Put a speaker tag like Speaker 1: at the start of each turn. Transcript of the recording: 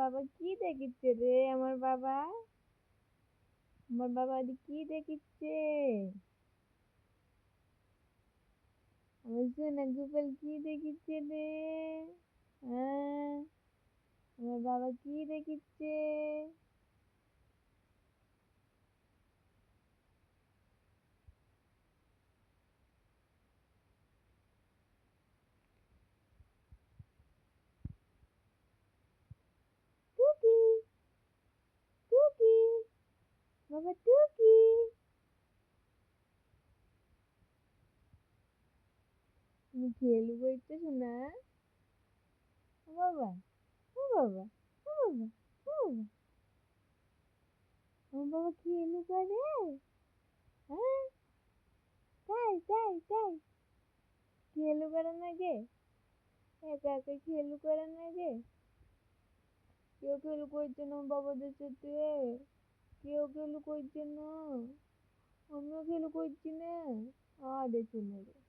Speaker 1: বাবা কি দেখিচ্ছে রে? আমার বাবা কি দেখিচ্ছে? আমার সোনা গোপাল কি দেখিচ্ছে রে? হ্যাঁ, আমার বাবা কি দেখিচ্ছে? টুকি, টুকি, বাবা টুকি, তুমি খেলু করছো শোনা? ও বাবা, ও বাবা, ও বাবা, ও বাবা, আমার বাবা খেলু করে? হ্যাঁ, তাই খেলু করে না গে? একা একা খেলু করে না গে? কেউ খেলু করছে না বাবাদের সাথে? কেউ খেলু করছে না? আমিও খেলু করছি না? আরে চলে রে।